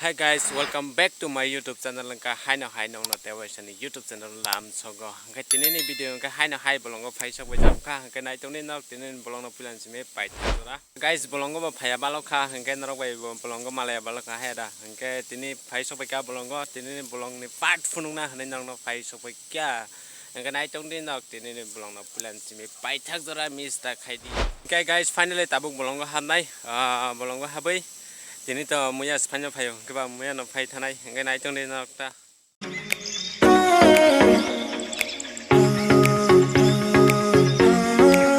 Hi guys, welcome back to my YouTube channel. Ka hai no no tewasani YouTube channel lam sogo. Ka tinini video ka hai no hai bolongo phai sok bajam ka ka nai tongni nok tinin bolongo pilan sime pai thara. Guys bolongo ba phaya balok kha ka narok bai bolongo malaya balok ka heda. Ka tini phai sok bai ka bolongo tinin bolong ni part funung na hanai nong no phai sok bai kya. Ka nai tongni nok tinin bolongo pilan sime pai thak jora miss ta khai di. Okay guys, finally tabuk bolongo hamnai bolongo habai. Jadi to muya Spanyol payo, keba muya no pay tanay, ngay na itong din nakta.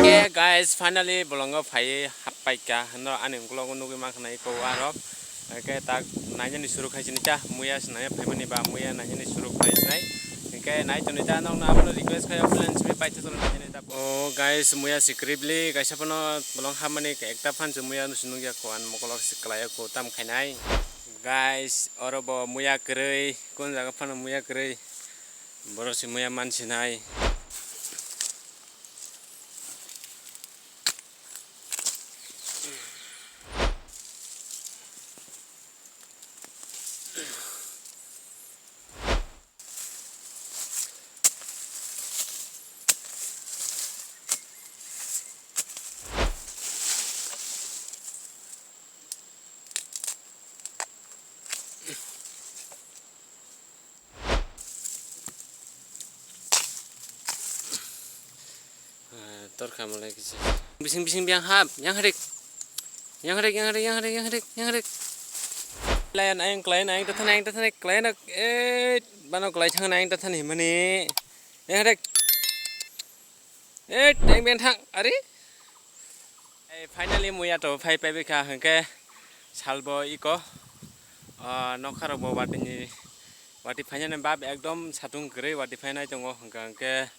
Okay guys, finally bolongo pay hapay ka, no aning kulo kuno kumak na iko arok. Okay tag nanya ni suruh kaji nica, muya senaya pay mani ba muya nanya ni suruh kaji senay. Okay na itong nica nong na upload request kayo plan simi pay tuh nanya nica. Oh guys, muya secretly guys apa no bolong hamani ke ekta fan muya no sunung ya kuan mokolok sekelaya ko tam kainai. Guys, oro bo muya kerei, kun jaga fan muya kerei, boro si muya man sinai. Tor kamu lagi sih. Bising biang hap, yang harik. Klien anh tathan klien bano klien thang anh tathan himani. Yang harik. Anh biang thang, ari? Finally muya to phai pai bika hengke salbo iko. Nokharo bo wati phanya bab ekdom satung gre wati phanya tongo hengke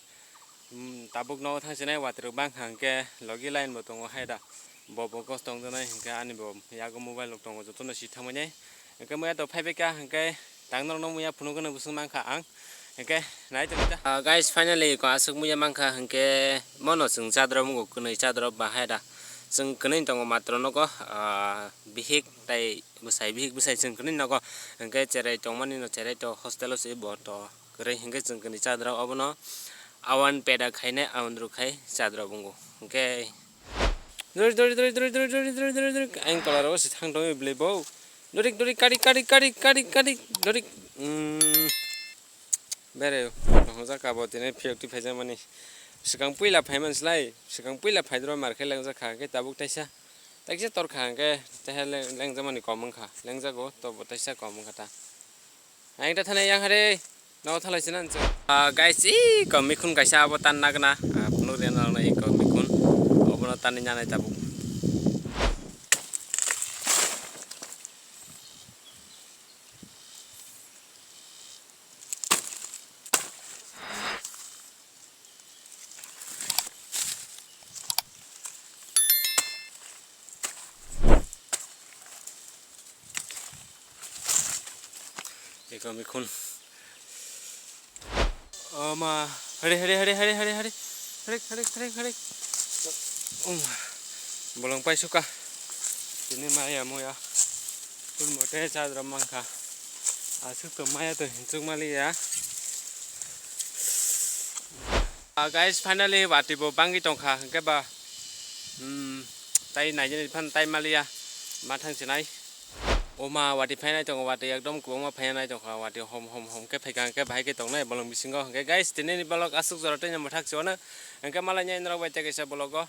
tabuk no thang sinai water bang hangke logi line bo tongo haida bobo kos tong donai hangke ani bo yago mobile lok tongo jotono si thamane hangke muya to phaibeka hangke tangnor no muya phunu gono busung mangkha ang hangke nai tonita guys finally ko asuk muya mangkha hangke mono sung chadro mungo kunai chadro ba haida sung kunai tongo matro no ko bihik tai busai sung kunai no ko hangke cherai tongmani no cherai to hostelo se bo to kre hangke sung kunai chadro obono awan peda khaine awan rukhai chadra bungo okay dori ang kolaro si thang doi blebo dori kari dori bere hoja ka botine fiokti phaja mani sikang puila phaiman slai sikang puila phaidro mar khai langja kha ke tabuk taisa takse tor kha ke tahele langja mani komang kha langja go to botaisa komang kha ta ang ta thane yang hare no thalai sinan guys komikun kaisa abotan nagna penurian na komikun obono tani nyana tabu komikun ma hari bolong pai suka ini maya moya pun mote chadra mangkha asuk to maya to hinsuk mali ya guys finally wati bo bangi tongkha ke ba tai nai jeni phan tai malia mathang sinai oma wati phainai tong wati ekdom kuboma phainai tong kha wati hom ke phaigang ke bhai ke tong nai bolong bisingo ke guys tineni bolok asuk jorate nyam thak chona engke mala nyai nrok bai te kaisa bologo